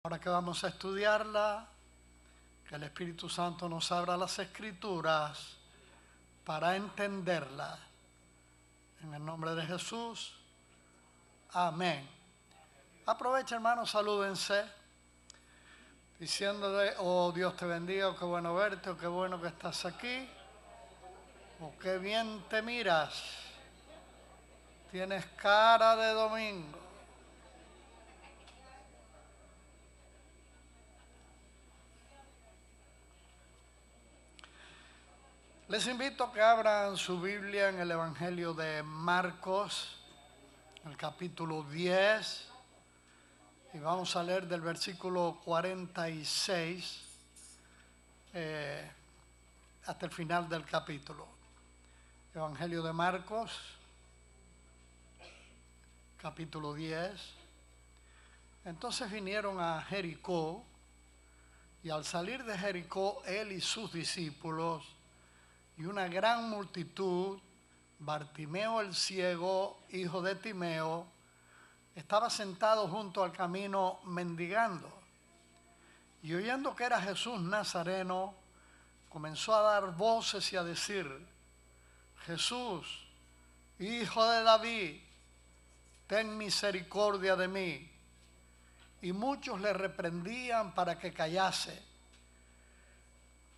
Ahora que vamos a estudiarla, que el Espíritu Santo nos abra las Escrituras para entenderla. En el nombre de Jesús, amén. Aprovecha, hermanos, salúdense, diciéndole, oh Dios te bendiga, oh, qué bueno verte, oh, qué bueno que estás aquí, oh, qué bien te miras, tienes cara de domingo. Les invito a que abran su Biblia en el Evangelio de Marcos, el capítulo 10, y vamos a leer del versículo 46 hasta el final del capítulo. Evangelio de Marcos, capítulo 10. Entonces vinieron a Jericó, y al salir de Jericó, él y sus discípulos, y una gran multitud, Bartimeo el ciego, hijo de Timeo, estaba sentado junto al camino mendigando. Y oyendo que era Jesús Nazareno, comenzó a dar voces y a decir: Jesús, hijo de David, ten misericordia de mí. Y muchos le reprendían para que callase.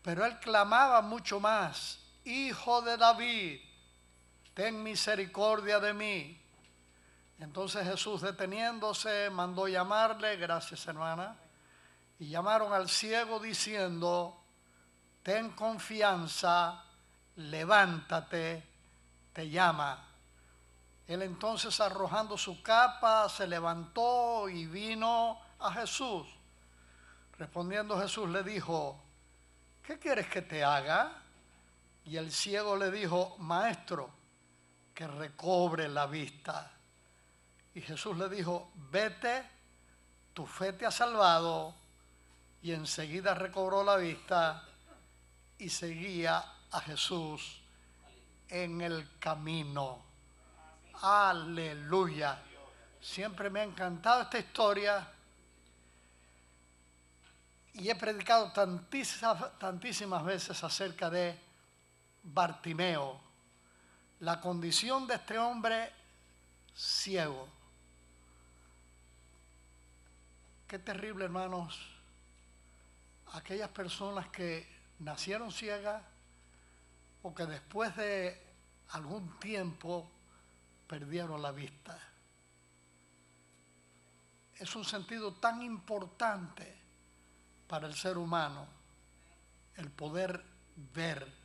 Pero él clamaba mucho más: Hijo de David, ten misericordia de mí. Entonces Jesús, deteniéndose, mandó llamarle, gracias hermana, y llamaron al ciego diciendo: ten confianza, levántate, te llama. Él entonces, arrojando su capa, se levantó y vino a Jesús. Respondiendo Jesús le dijo: ¿qué quieres que te haga? Y el ciego le dijo: Maestro, que recobre la vista. Y Jesús le dijo: vete, tu fe te ha salvado. Y enseguida recobró la vista y seguía a Jesús en el camino. Aleluya. Siempre me ha encantado esta historia y he predicado tantísimas veces acerca de Bartimeo, la condición de este hombre ciego. Qué terrible, hermanos, aquellas personas que nacieron ciegas o que después de algún tiempo perdieron la vista. Es un sentido tan importante para el ser humano el poder ver.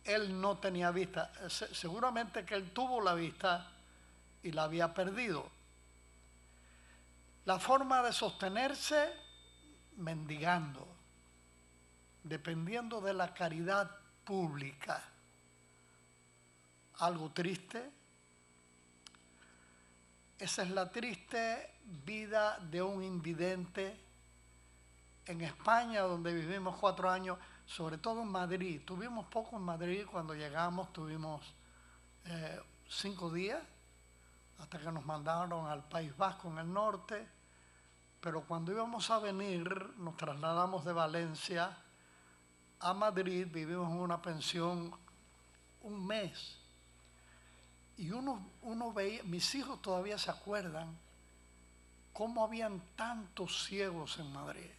Él no tenía vista, seguramente que él tuvo la vista y la había perdido. La forma de sostenerse, mendigando, dependiendo de la caridad pública. Algo triste. Esa es la triste vida de un invidente en España, donde vivimos 4 años, sobre todo en Madrid. Tuvimos poco en Madrid cuando llegamos, tuvimos 5 días, hasta que nos mandaron al País Vasco en el norte. Pero cuando íbamos a venir, nos trasladamos de Valencia a Madrid, vivimos en una pensión un mes. Y uno veía, mis hijos todavía se acuerdan cómo habían tantos ciegos en Madrid.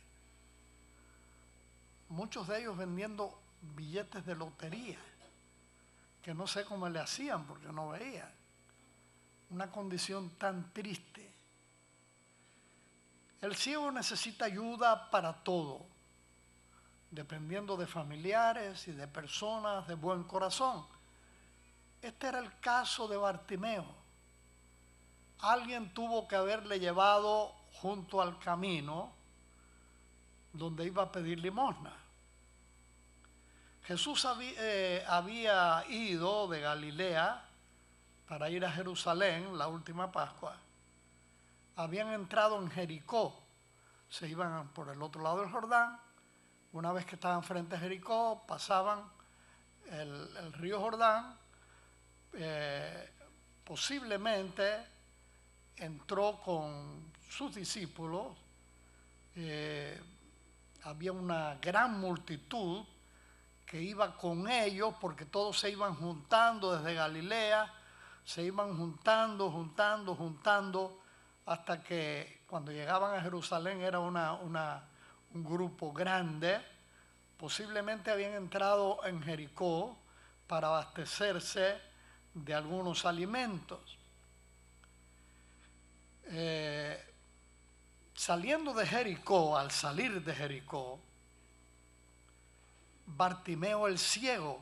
Muchos de ellos vendiendo billetes de lotería, que no sé cómo le hacían porque no veían. Una condición tan triste. El ciego necesita ayuda para todo, dependiendo de familiares y de personas de buen corazón. Este era el caso de Bartimeo. Alguien tuvo que haberle llevado junto al camino donde iba a pedir limosna. Jesús había ido de Galilea para ir a Jerusalén la última Pascua. Habían entrado en Jericó, se iban por el otro lado del Jordán. Una vez que estaban frente a Jericó, pasaban el río Jordán. Posiblemente entró con sus discípulos había una gran multitud que iba con ellos, porque todos se iban juntando desde Galilea, se iban juntando, hasta que cuando llegaban a Jerusalén era un grupo grande. Posiblemente habían entrado en Jericó para abastecerse de algunos alimentos. Saliendo de Jericó, al salir de Jericó, Bartimeo el ciego,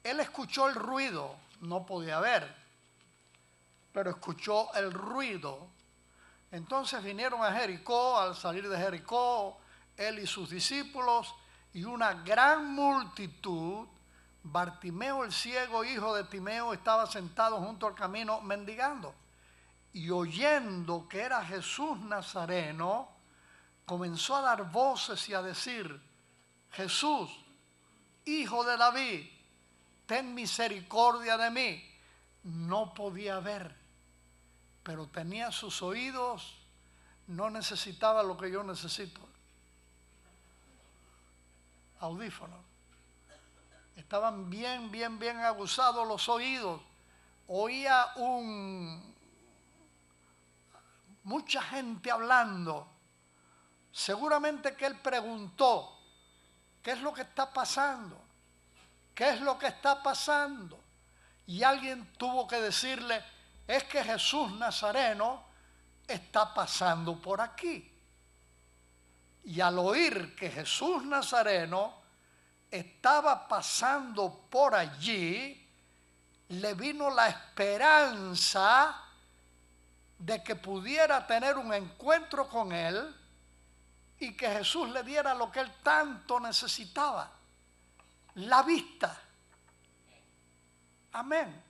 él escuchó el ruido, no podía ver, pero escuchó el ruido. Entonces vinieron a Jericó. Al salir de Jericó, él y sus discípulos y una gran multitud. Bartimeo el ciego, hijo de Timeo, estaba sentado junto al camino mendigando. Y oyendo que era Jesús Nazareno, comenzó a dar voces y a decir: Jesús, hijo de David, ten misericordia de mí. No podía ver, pero tenía sus oídos, no necesitaba lo que yo necesito: audífonos. Estaban bien aguzados los oídos. Oía mucha gente hablando. Seguramente que él preguntó: ¿qué es lo que está pasando? ¿Qué es lo que está pasando? Y alguien tuvo que decirle: es que Jesús Nazareno está pasando por aquí. Y al oír que Jesús Nazareno estaba pasando por allí, le vino la esperanza de que pudiera tener un encuentro con él y que Jesús le diera lo que él tanto necesitaba: la vista. Amén.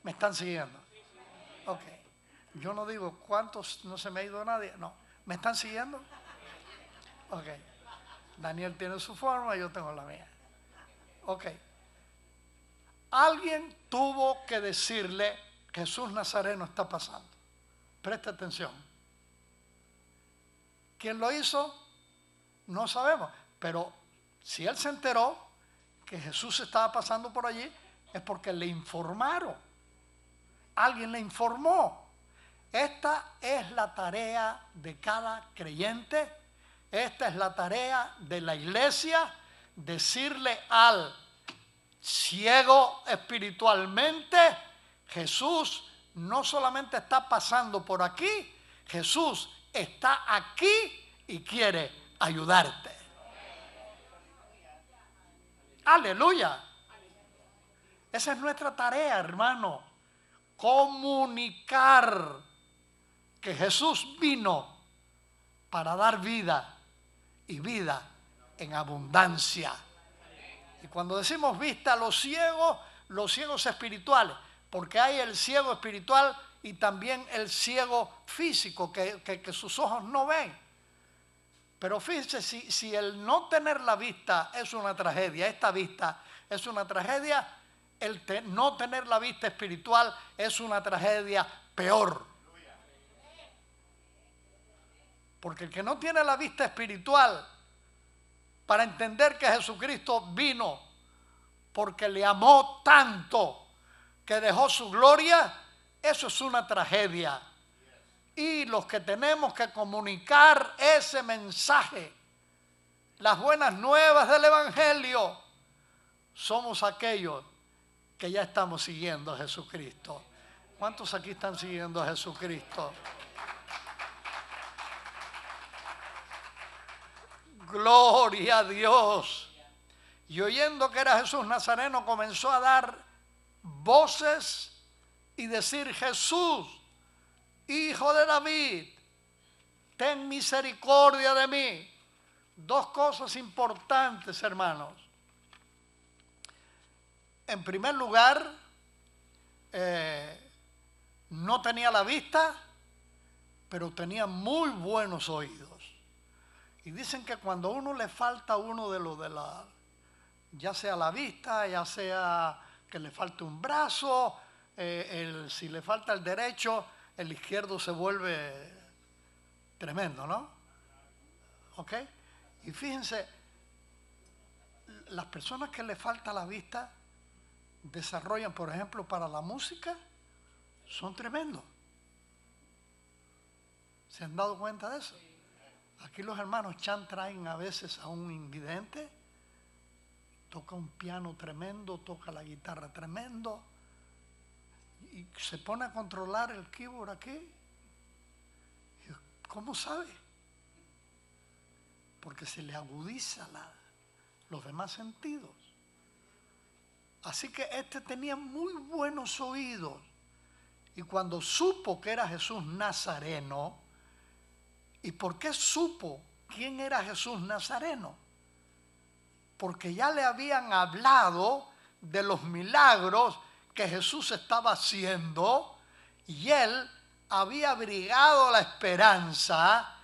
¿Me están siguiendo? Ok. Yo no digo cuántos, no se me ha ido nadie. No. ¿Me están siguiendo? Ok. Daniel tiene su forma, yo tengo la mía. Ok. Alguien tuvo que decirle: Jesús Nazareno está pasando. Presta atención. ¿Quién lo hizo? No sabemos. Pero si él se enteró que Jesús estaba pasando por allí, es porque le informaron. Alguien le informó. Esta es la tarea de cada creyente. Esta es la tarea de la iglesia: decirle al ciego espiritualmente: Jesús no solamente está pasando por aquí, Jesús está aquí y quiere ayudarte. Aleluya. Esa es nuestra tarea, hermano: comunicar que Jesús vino para dar vida y vida en abundancia. Y cuando decimos vista, los ciegos espirituales, porque hay el ciego espiritual y también el ciego físico, que sus ojos no ven. Pero fíjense, si el no tener la vista es una tragedia, esta vista es una tragedia, no tener la vista espiritual es una tragedia peor. Porque el que no tiene la vista espiritual para entender que Jesucristo vino porque le amó tanto que dejó su gloria, eso es una tragedia. Y los que tenemos que comunicar ese mensaje, las buenas nuevas del Evangelio, somos aquellos que ya estamos siguiendo a Jesucristo. ¿Cuántos aquí están siguiendo a Jesucristo? Gloria a Dios. Y oyendo que era Jesús Nazareno, comenzó a dar voces y decir: Jesús, hijo de David, ten misericordia de mí. Dos cosas importantes, hermanos. En primer lugar, no tenía la vista, pero tenía muy buenos oídos. Y dicen que cuando a uno le falta uno ya sea la vista, ya sea que le falte un brazo, si le falta el derecho, el izquierdo se vuelve Tremendo, ¿no? ¿Ok? Y fíjense, las personas que les falta la vista desarrollan, por ejemplo, para la música, son tremendos. ¿Se han dado cuenta de eso? Aquí los hermanos Chan traen a veces a un invidente, toca un piano tremendo, toca la guitarra tremendo, y se pone a controlar el keyboard aquí. ¿Cómo sabe? Porque se le agudiza los demás sentidos. Así que este tenía muy buenos oídos. Y cuando supo que era Jesús Nazareno, ¿y por qué supo quién era Jesús Nazareno? Porque ya le habían hablado de los milagros que Jesús estaba haciendo y él había abrigado la esperanza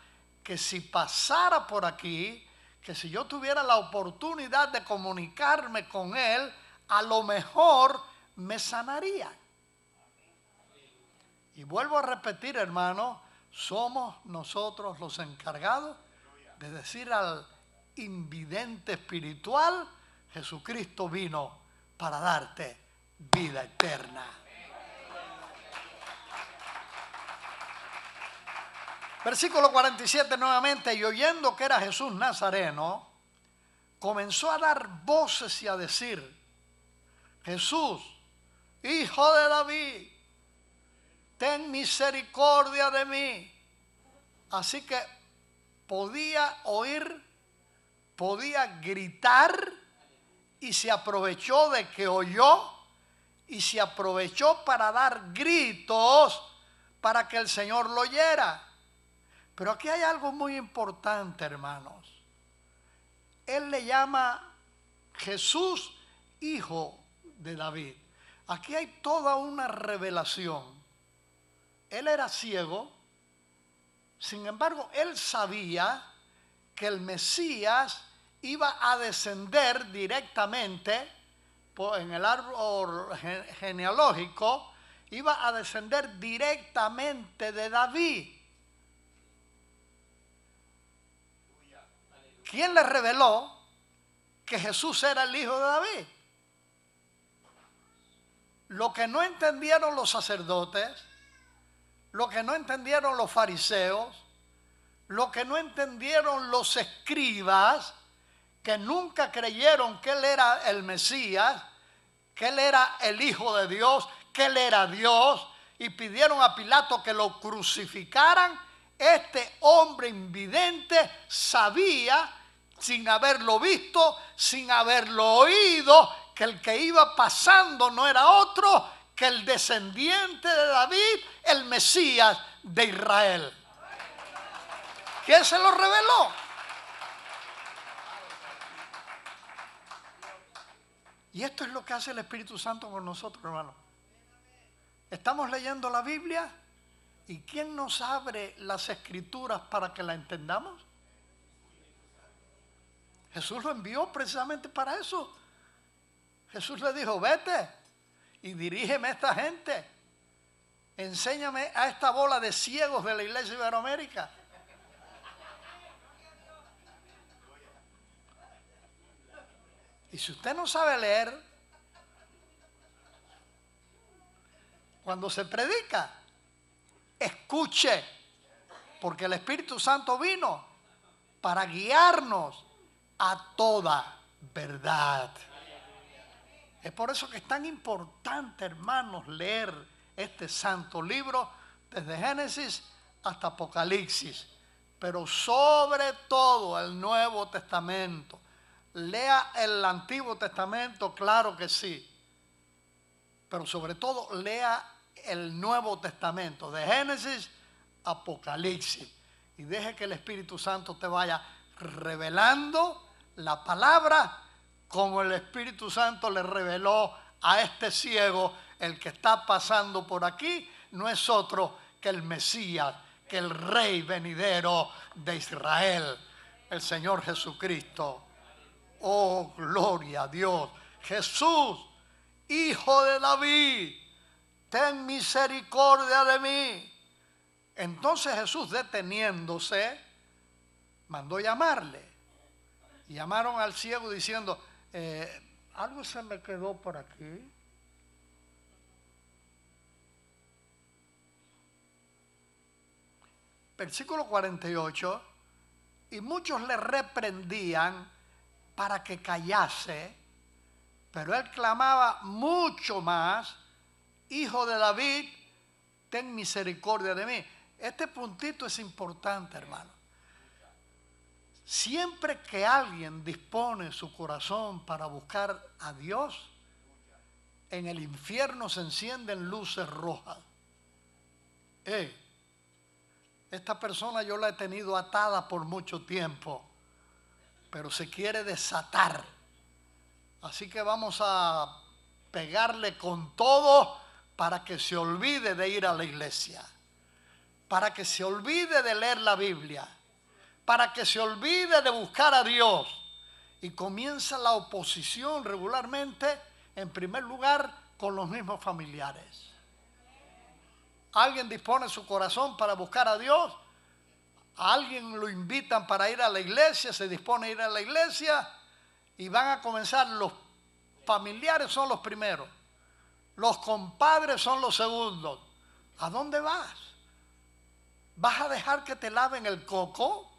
que si pasara por aquí, que si yo tuviera la oportunidad de comunicarme con él, a lo mejor me sanaría. Y vuelvo a repetir, hermano, somos nosotros los encargados de decir al invidente espiritual, Jesucristo vino para darte vida eterna. Versículo 47 nuevamente, y oyendo que era Jesús Nazareno, comenzó a dar voces y a decir, Jesús, Hijo de David, ten misericordia de mí. Así que podía oír, podía gritar, y se aprovechó de que oyó, y se aprovechó para dar gritos para que el Señor lo oyera. Pero aquí hay algo muy importante, hermanos. Él le llama Jesús, Hijo de David. Aquí hay toda una revelación. Él era ciego, sin embargo, él sabía que el Mesías iba a descender directamente en el árbol genealógico, iba a descender directamente de David. ¿Quién le reveló que Jesús era el Hijo de David? Lo que no entendieron los sacerdotes, lo que no entendieron los fariseos, lo que no entendieron los escribas, que nunca creyeron que él era el Mesías, que él era el Hijo de Dios, que él era Dios, y pidieron a Pilato que lo crucificaran. Este hombre invidente sabía, sin haberlo visto, sin haberlo oído, que el que iba pasando no era otro que el descendiente de David, el Mesías de Israel. ¿Quién se lo reveló? Y esto es lo que hace el Espíritu Santo con nosotros, hermano. Estamos leyendo la Biblia, ¿y quién nos abre las Escrituras para que la entendamos? Jesús lo envió precisamente para eso. Jesús le dijo, vete y dirígeme a esta gente. Enséñame a esta bola de ciegos de la Iglesia Iberoamérica. Y si usted no sabe leer, cuando se predica, escuche, porque el Espíritu Santo vino para guiarnos a toda verdad. Es por eso que es tan importante, hermanos, leer este santo libro desde Génesis hasta Apocalipsis, pero sobre todo el Nuevo Testamento. Lea el Antiguo Testamento, claro que sí, pero sobre todo lea el Nuevo Testamento, de Génesis a Apocalipsis, y deje que el Espíritu Santo te vaya revelando la palabra, como el Espíritu Santo le reveló a este ciego. El que está pasando por aquí no es otro que el Mesías, que el Rey venidero de Israel, el Señor Jesucristo. Oh, gloria a Dios. Jesús, Hijo de David, ten misericordia de mí. Entonces Jesús, deteniéndose, mandó llamarle. Y llamaron al ciego diciendo, algo se me quedó por aquí. Versículo 48, y muchos le reprendían para que callase, pero él clamaba mucho más, Hijo de David, ten misericordia de mí. Este puntito es importante, hermano. Siempre que alguien dispone su corazón para buscar a Dios, en el infierno se encienden luces rojas. Esta persona yo la he tenido atada por mucho tiempo, pero se quiere desatar. Así que vamos a pegarle con todo para que se olvide de ir a la iglesia, para que se olvide de leer la Biblia, para que se olvide de buscar a Dios. Y comienza la oposición regularmente, en primer lugar, con los mismos familiares. Alguien dispone su corazón para buscar a Dios, a alguien lo invitan para ir a la iglesia, se dispone a ir a la iglesia y van a comenzar, los familiares son los primeros, los compadres son los segundos. ¿A dónde vas? ¿Vas a dejar que te laven el coco?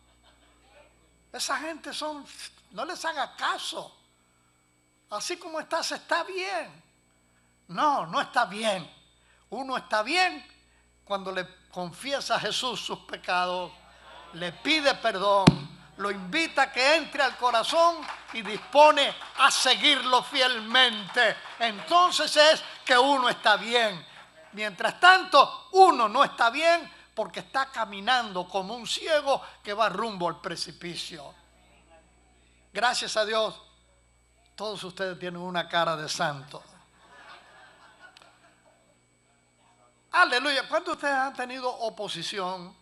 Esa gente no les haga caso. Así como estás, está bien. No, no está bien. Uno está bien cuando le confiesa a Jesús sus pecados, le pide perdón, lo invita a que entre al corazón y dispone a seguirlo fielmente. Entonces es que uno está bien. Mientras tanto, uno no está bien porque está caminando como un ciego que va rumbo al precipicio. Gracias a Dios, todos ustedes tienen una cara de santo. Aleluya. ¿Cuántos de ustedes han tenido oposición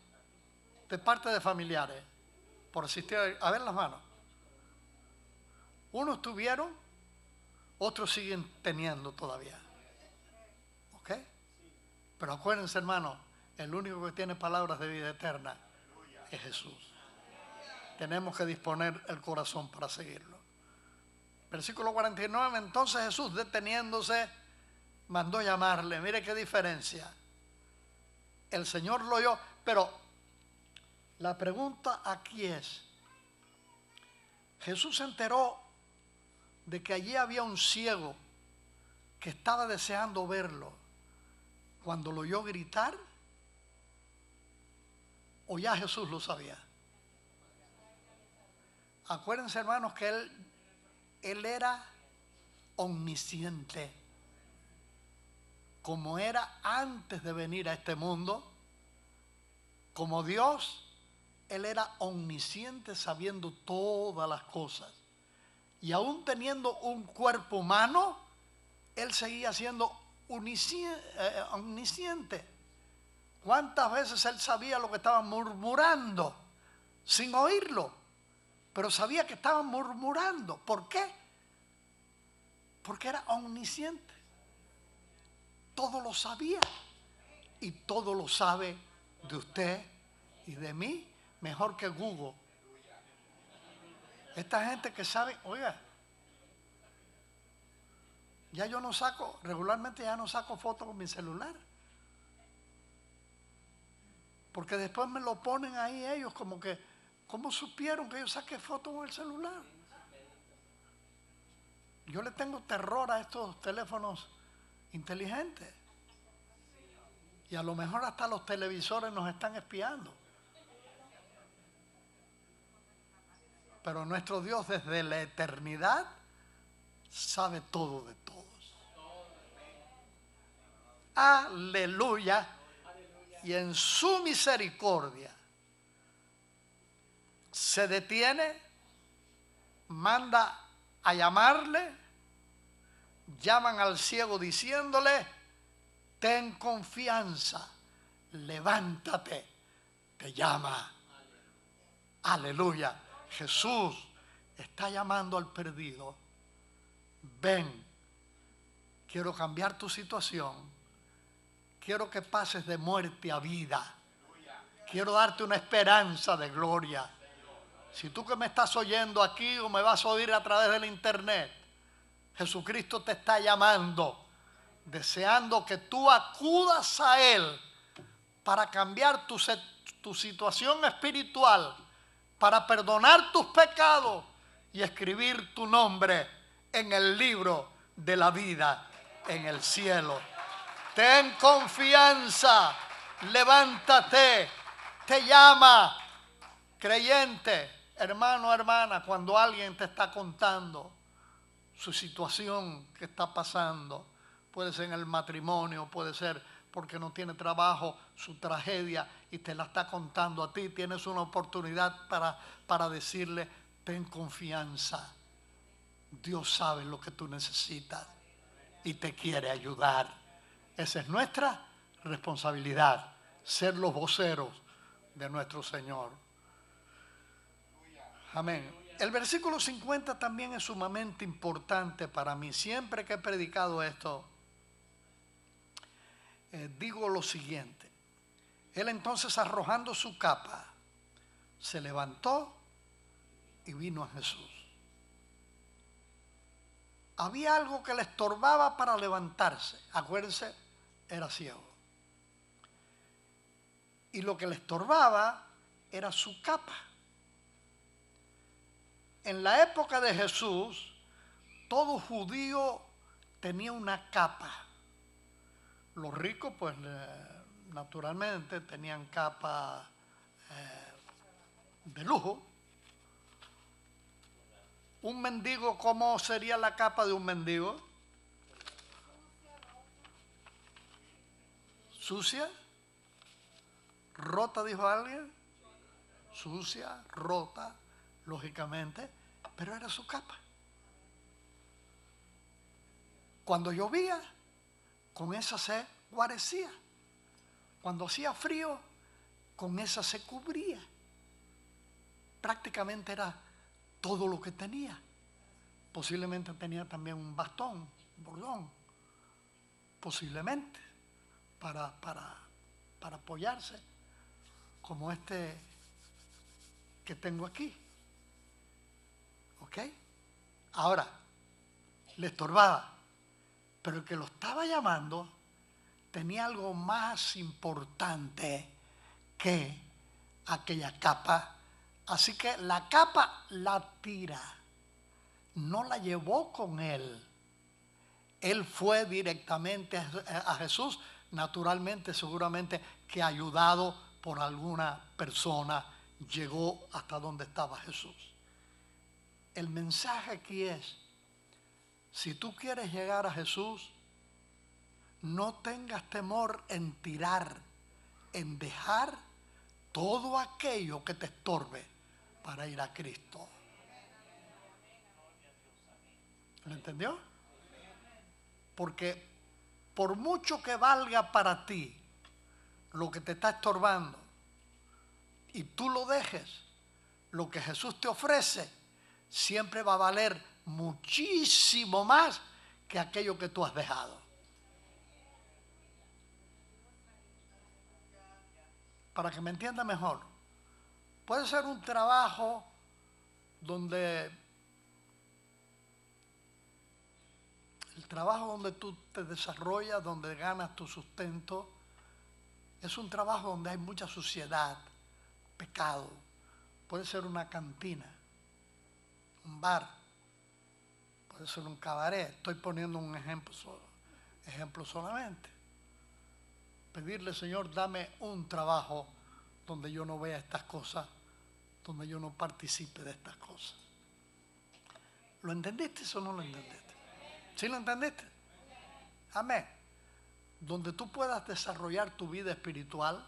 de parte de familiares por asistir a ver las manos? Unos tuvieron, otros siguen teniendo todavía. ¿Ok? Pero acuérdense, hermano, el único que tiene palabras de vida eterna es Jesús. Tenemos que disponer el corazón para seguirlo. Versículo 49, entonces Jesús, deteniéndose, mandó llamarle. Mire qué diferencia. El Señor lo oyó, pero la pregunta aquí es, Jesús se enteró de que allí había un ciego que estaba deseando verlo cuando lo oyó gritar, o ya Jesús lo sabía. Acuérdense, hermanos, que él era omnisciente. Como era antes de venir a este mundo, como Dios, Él era omnisciente, sabiendo todas las cosas. Y aún teniendo un cuerpo humano, Él seguía siendo omnisciente. ¿Cuántas veces Él sabía lo que estaban murmurando sin oírlo? Pero sabía que estaban murmurando. ¿Por qué? Porque era omnisciente. Todo lo sabía. Y todo lo sabe de usted y de mí mejor que Google. Esta gente que sabe, oiga, ya yo no saco, regularmente ya no saco fotos con mi celular. Porque después me lo ponen ahí ellos como que, ¿cómo supieron que yo saqué fotos con el celular? Yo le tengo terror a estos teléfonos inteligentes. Y a lo mejor hasta los televisores nos están espiando. Pero nuestro Dios desde la eternidad sabe todo de todos. Aleluya. Y en su misericordia se detiene, manda a llamarle, llaman al ciego diciéndole, ten confianza, levántate, te llama. Aleluya. Jesús está llamando al perdido. Ven, quiero cambiar tu situación. Quiero que pases de muerte a vida. Quiero darte una esperanza de gloria. Si tú que me estás oyendo aquí o me vas a oír a través del internet, Jesucristo te está llamando, deseando que tú acudas a Él para cambiar tu situación espiritual, para perdonar tus pecados y escribir tu nombre en el libro de la vida en el cielo. Ten confianza, levántate, te llama, creyente, hermano, hermana, cuando alguien te está contando su situación que está pasando, puede ser en el matrimonio, puede ser porque no tiene trabajo, su tragedia, y te la está contando a ti, tienes una oportunidad para decirle, ten confianza, Dios sabe lo que tú necesitas y te quiere ayudar. Esa es nuestra responsabilidad, ser los voceros de nuestro Señor. Amén. El versículo 50 también es sumamente importante para mí. Siempre que he predicado esto, digo lo siguiente. Él entonces, arrojando su capa, se levantó y vino a Jesús. Había algo que le estorbaba para levantarse. Acuérdense, era ciego. Y lo que le estorbaba era su capa. En la época de Jesús, todo judío tenía una capa. Los ricos, pues, naturalmente, tenían capa de lujo. Un mendigo, ¿cómo sería la capa de un mendigo? ¿Sucia? ¿Rota, dijo alguien? Sucia, rota, lógicamente, pero era su capa. Cuando llovía, con esa se guarecía. Cuando hacía frío, con esa se cubría. Prácticamente era todo lo que tenía. Posiblemente tenía también un bastón, un bordón, posiblemente, para apoyarse, como este que tengo aquí. ¿Ok? Ahora, le estorbaba, pero el que lo estaba llamando tenía algo más importante que aquella capa. Así que la capa la tira, no la llevó con él. Él fue directamente a Jesús, naturalmente, seguramente que ayudado por alguna persona, llegó hasta donde estaba Jesús. El mensaje aquí es, si tú quieres llegar a Jesús, no tengas temor en tirar, en dejar todo aquello que te estorbe para ir a Cristo. ¿Lo entendió? Porque por mucho que valga para ti lo que te está estorbando y tú lo dejes, lo que Jesús te ofrece siempre va a valer muchísimo más que aquello que tú has dejado. Para que me entienda mejor, puede ser un trabajo donde tú te desarrollas, donde ganas tu sustento, es un trabajo donde hay mucha suciedad, pecado. Puede ser una cantina, un bar, puede ser un cabaret. Estoy poniendo un ejemplo solamente. Pedirle, Señor, dame un trabajo donde yo no vea estas cosas, donde yo no participe de estas cosas. ¿Lo entendiste o no lo entendiste? ¿Sí lo entendiste? Amén. Donde tú puedas desarrollar tu vida espiritual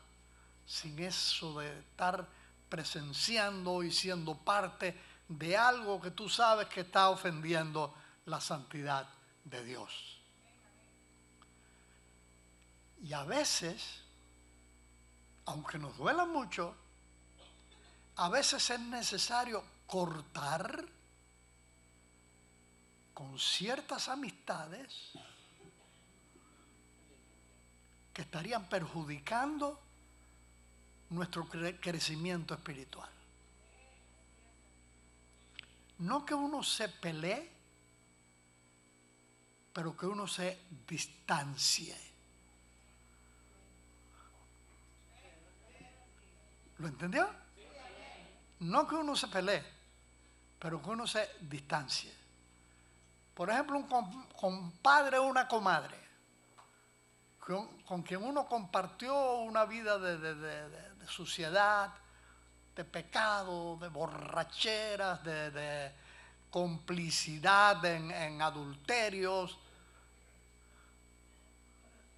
sin eso de estar presenciando y siendo parte de algo que tú sabes que está ofendiendo la santidad de Dios. Y a veces, aunque nos duela mucho, a veces es necesario cortar con ciertas amistades que estarían perjudicando nuestro crecimiento espiritual. No que uno se pelee, pero que uno se distancie. ¿Lo entendió? No que uno se pelee, pero que uno se distancie. Por ejemplo, un compadre o una comadre con quien uno compartió una vida de suciedad, de pecado, de borracheras, de complicidad en adulterios.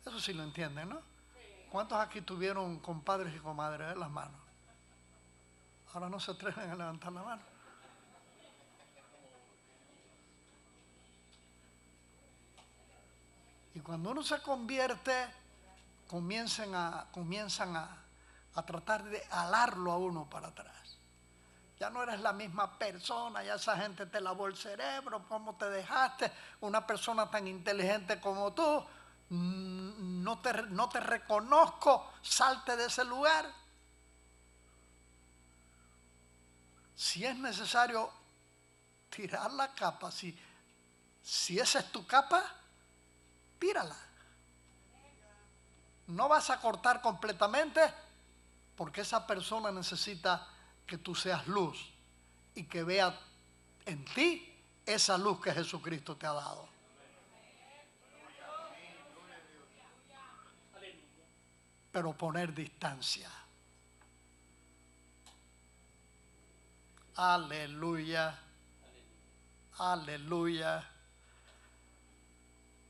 Eso sí lo entienden, ¿no? ¿Cuántos aquí tuvieron compadres y comadres? Las manos. Ahora no se atreven a levantar la mano. Y cuando uno se convierte, comienzan a tratar de alarlo a uno para atrás. Ya no eres la misma persona, ya esa gente te lavó el cerebro, ¿cómo te dejaste? Una persona tan inteligente como tú, no te reconozco, salte de ese lugar. Si es necesario tirar la capa, si esa es tu capa, tírala. No vas a cortar completamente porque esa persona necesita que tú seas luz y que vea en ti esa luz que Jesucristo te ha dado. Pero poner distancia. Aleluya. Aleluya.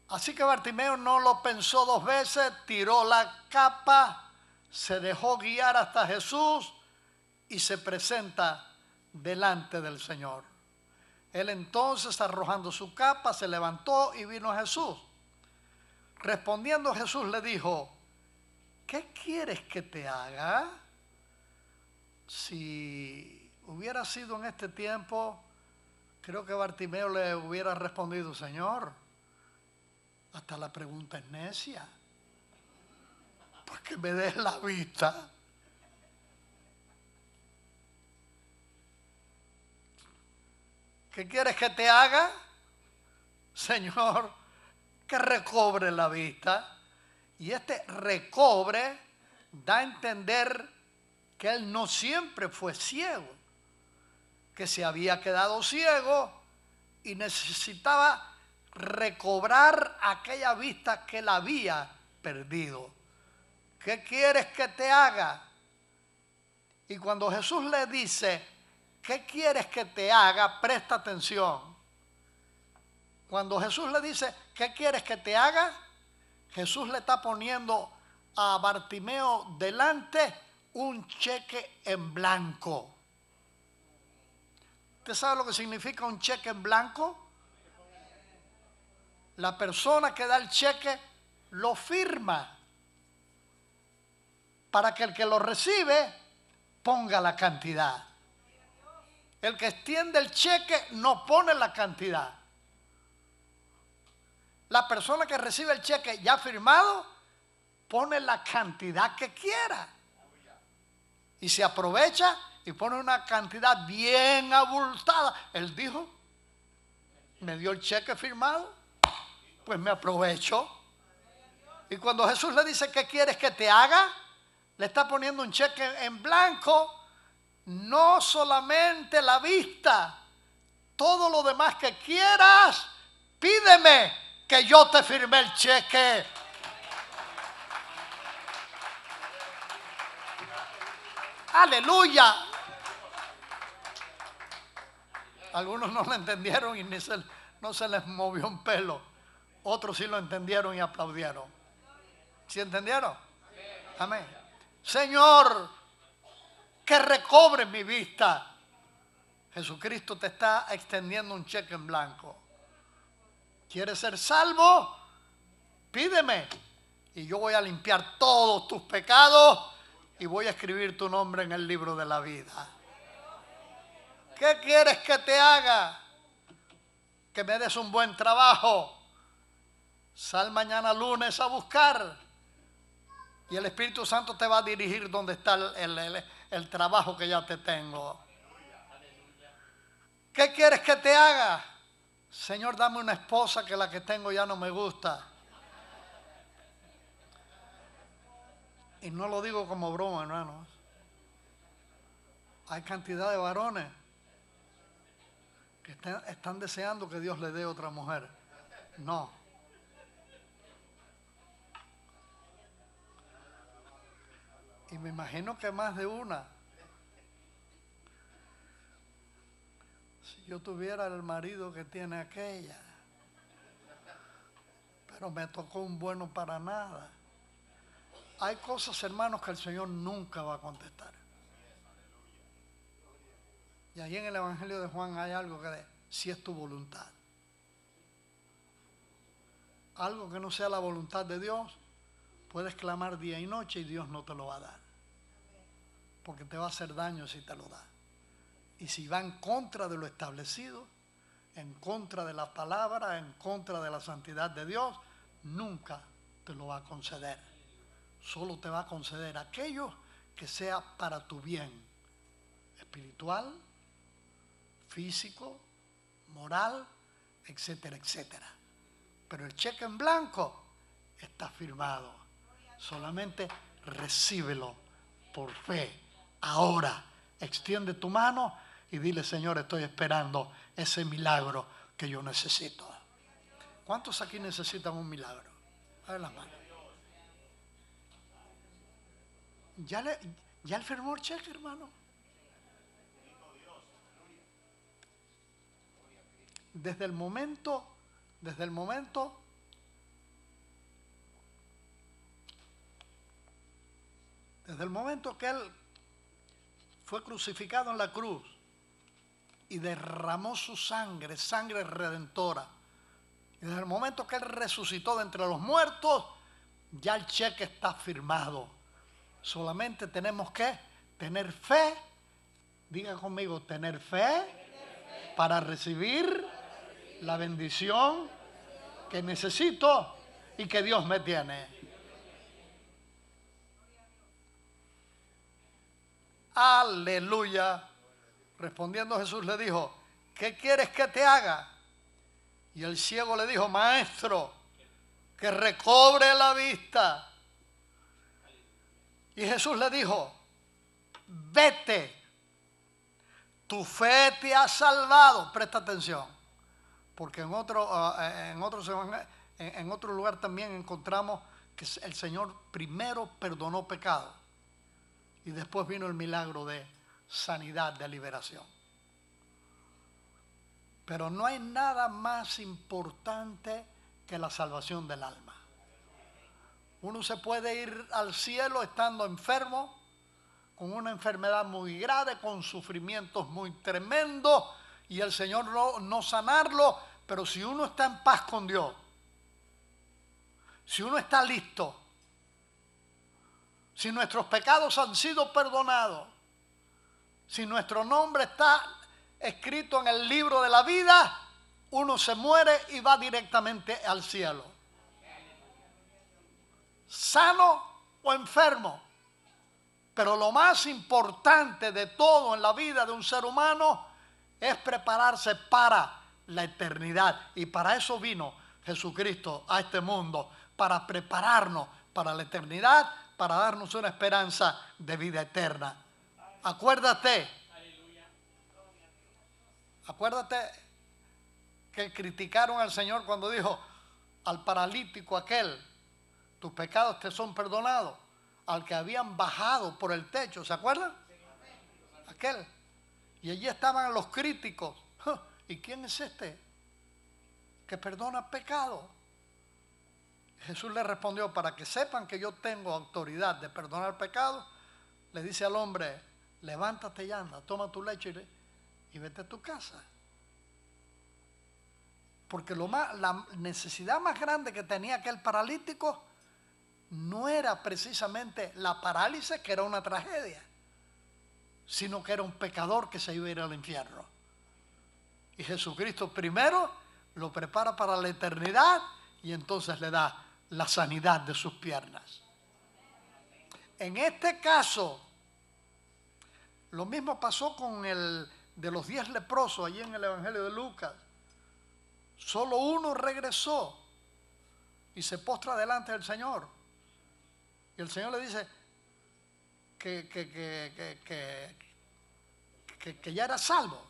Así que Bartimeo no lo pensó dos veces, tiró la capa, se dejó guiar hasta Jesús y se presenta delante del Señor. Él entonces, arrojando su capa, se levantó y vino a Jesús. Respondiendo Jesús le dijo: ¿qué quieres que te haga? Si hubiera sido en este tiempo, creo que Bartimeo le hubiera respondido: Señor, hasta la pregunta es necia, porque me des la vista. ¿Qué quieres que te haga? Señor, que recobre la vista. Y este recobre da a entender que él no siempre fue ciego, que se había quedado ciego y necesitaba recobrar aquella vista que él había perdido. ¿Qué quieres que te haga? Y cuando Jesús le dice: ¿qué quieres que te haga? Presta atención. Cuando Jesús le dice: ¿qué quieres que te haga? Jesús le está poniendo a Bartimeo delante un cheque en blanco. ¿Usted sabe lo que significa un cheque en blanco? La persona que da el cheque lo firma para que el que lo recibe ponga la cantidad. El que extiende el cheque no pone la cantidad. La persona que recibe el cheque ya firmado pone la cantidad que quiera. Y se aprovecha y pone una cantidad bien abultada. Él dijo: me dio el cheque firmado, pues me aprovecho. Y cuando Jesús le dice: ¿qué quieres que te haga?, le está poniendo un cheque en blanco. No solamente la vista, todo lo demás que quieras, pídeme que yo te firme el cheque. Aleluya. Algunos no lo entendieron y no se les movió un pelo. Otros sí lo entendieron y aplaudieron. ¿Sí entendieron? Amén. Señor, que recobre mi vista. Jesucristo te está extendiendo un cheque en blanco. ¿Quieres ser salvo? Pídeme y yo voy a limpiar todos tus pecados y voy a escribir tu nombre en el libro de la vida. ¿Qué quieres que te haga? Que me des un buen trabajo. Sal mañana lunes a buscar. Y el Espíritu Santo te va a dirigir donde está el trabajo que ya te tengo. ¿Qué quieres que te haga? Señor, dame una esposa que la que tengo ya no me gusta. Y no lo digo como broma, hermanos. Hay cantidad de varones que están deseando que Dios le dé otra mujer. No. Y me imagino que más de una. Si yo tuviera el marido que tiene aquella, pero me tocó un bueno para nada. Hay cosas, hermanos, que el Señor nunca va a contestar. Y ahí en el Evangelio de Juan hay algo que dice, si es tu voluntad. Algo que no sea la voluntad de Dios, puedes clamar día y noche y Dios no te lo va a dar. Porque te va a hacer daño si te lo da. Y si va en contra de lo establecido, en contra de la palabra, en contra de la santidad de Dios, nunca te lo va a conceder. Solo te va a conceder aquello que sea para tu bien espiritual, físico, moral, etcétera, etcétera. Pero el cheque en blanco está firmado. Solamente recíbelo por fe. Ahora, extiende tu mano y dile, Señor, estoy esperando ese milagro que yo necesito. ¿Cuántos aquí necesitan un milagro? A ver las manos. ¿Ya él firmó el cheque, hermano? Desde el momento que él fue crucificado en la cruz y derramó su sangre, sangre redentora, y desde el momento que él resucitó de entre los muertos, ya el cheque está firmado. Solamente tenemos que tener fe, diga conmigo, tener fe para recibir la bendición que necesito y que Dios me tiene. Aleluya. Respondiendo Jesús le dijo, ¿qué quieres que te haga? Y el ciego le dijo, Maestro, que recobre la vista. Y Jesús le dijo, vete, tu fe te ha salvado. Presta atención, porque en otro lugar también encontramos que el Señor primero perdonó pecado y después vino el milagro de sanidad, de liberación. Pero no hay nada más importante que la salvación del alma. Uno se puede ir al cielo estando enfermo, con una enfermedad muy grave, con sufrimientos muy tremendos, y el Señor no sanarlo, pero si uno está en paz con Dios, si uno está listo, si nuestros pecados han sido perdonados, si nuestro nombre está escrito en el libro de la vida, uno se muere y va directamente al cielo. Sano o enfermo. Pero lo más importante de todo en la vida de un ser humano es prepararse para la eternidad. Y para eso vino Jesucristo a este mundo, para prepararnos para la eternidad, para darnos una esperanza de vida eterna. Acuérdate que criticaron al Señor cuando dijo al paralítico aquel, tus pecados te son perdonados, al que habían bajado por el techo, ¿se acuerdan? Aquel. Y allí estaban los críticos. ¿Y quién es este que perdona pecado? Jesús le respondió, para que sepan que yo tengo autoridad de perdonar pecado, le dice al hombre, levántate y anda, toma tu lecho y vete a tu casa. Porque la necesidad más grande que tenía aquel paralítico no era precisamente la parálisis, que era una tragedia, sino que era un pecador que se iba a ir al infierno. Y Jesucristo primero lo prepara para la eternidad y entonces le da la sanidad de sus piernas. En este caso, lo mismo pasó con el de los 10 leprosos allí en el Evangelio de Lucas. Solo uno regresó y se postra delante del Señor. Y el Señor le dice que ya era salvo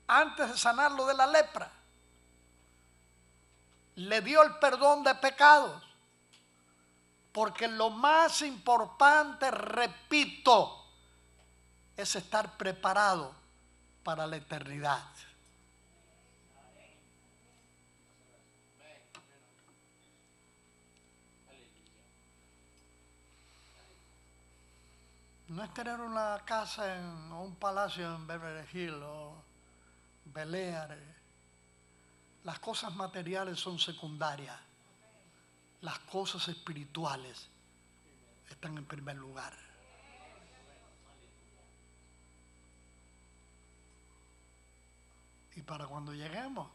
antes de sanarlo de la lepra. Le dio el perdón de pecados. Porque lo más importante, repito, es estar preparado para la eternidad. No es tener una casa o un palacio en Beverly Hills o Bel Air. Las cosas materiales son secundarias. Las cosas espirituales están en primer lugar. Y para cuando lleguemos,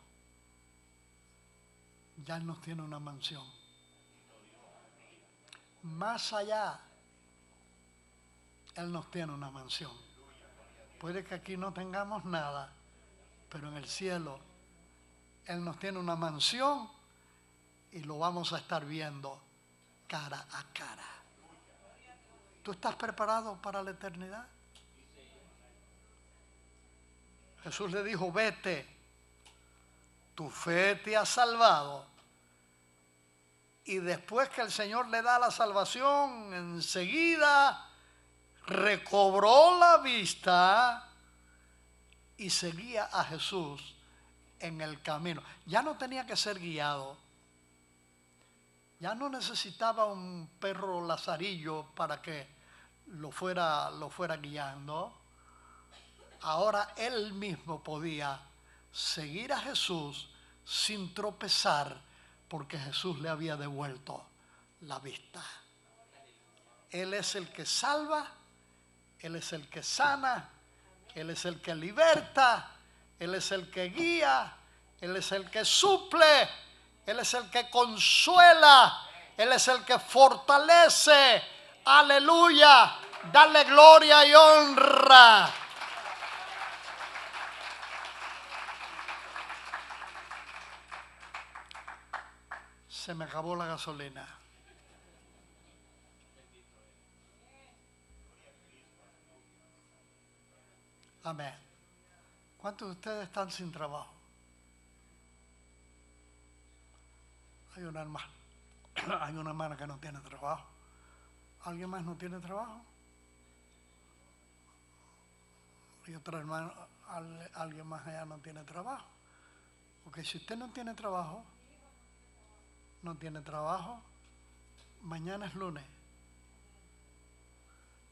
ya Él nos tiene una mansión. Más allá, Él nos tiene una mansión. Puede que aquí no tengamos nada, pero en el cielo Él nos tiene una mansión y lo vamos a estar viendo cara a cara. ¿Tú estás preparado para la eternidad? Jesús le dijo, vete, tu fe te ha salvado. Y después que el Señor le da la salvación, enseguida recobró la vista y seguía a Jesús en el camino. Ya no tenía que ser guiado. Ya no necesitaba un perro lazarillo para que lo fuera guiando. Ahora él mismo podía seguir a Jesús sin tropezar, porque Jesús le había devuelto la vista. Él es el que salva, Él es el que sana, Él es el que liberta, Él es el que guía, Él es el que suple, Él es el que consuela, Él es el que fortalece. Aleluya, dale gloria y honra. Se me acabó la gasolina. Amén. ¿Cuántos de ustedes están sin trabajo? Hay una hermana que no tiene trabajo. ¿Alguien más no tiene trabajo? Y otra hermana, alguien más allá no tiene trabajo. Porque si usted no tiene trabajo, mañana es lunes.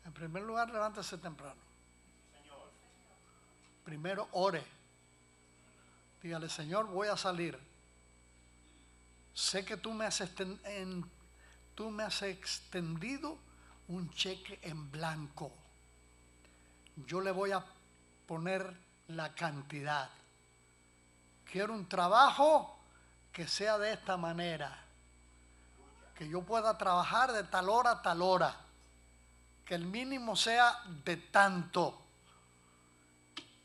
En primer lugar, levántese temprano. Primero ore. Dígale, Señor, voy a salir. Sé que tú me has extendido un cheque en blanco. Yo le voy a poner la cantidad. Quiero un trabajo que sea de esta manera. Que yo pueda trabajar de tal hora a tal hora. Que el mínimo sea de tanto.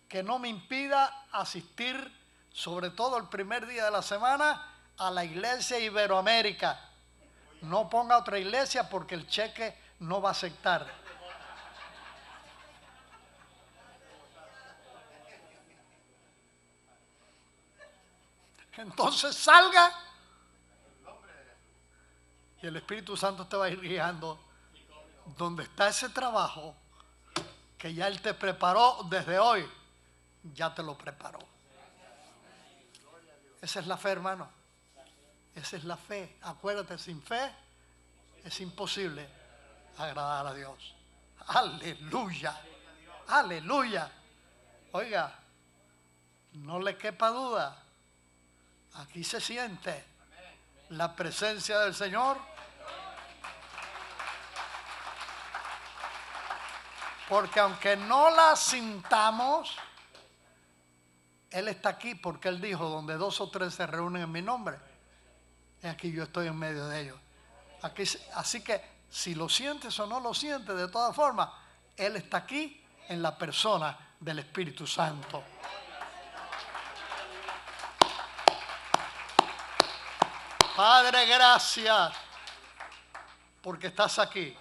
Que no me impida asistir, sobre todo el primer día de la semana, a la iglesia Iberoamérica. No ponga otra iglesia porque el cheque no va a aceptar. Entonces salga y el Espíritu Santo te va a ir guiando donde está ese trabajo que ya Él te preparó desde hoy. Ya te lo preparó. Esa es la fe, hermano. Esa es la fe. Acuérdate, sin fe es imposible agradar a Dios. Aleluya. Aleluya. Oiga, no le quepa duda. Aquí se siente la presencia del Señor. Porque aunque no la sintamos, Él está aquí porque Él dijo, donde 2 o 3 se reúnen en mi nombre, aquí yo estoy en medio de ellos. Así que si lo sientes o no lo sientes, de todas formas, Él está aquí en la persona del Espíritu Santo. Padre, gracias porque estás aquí.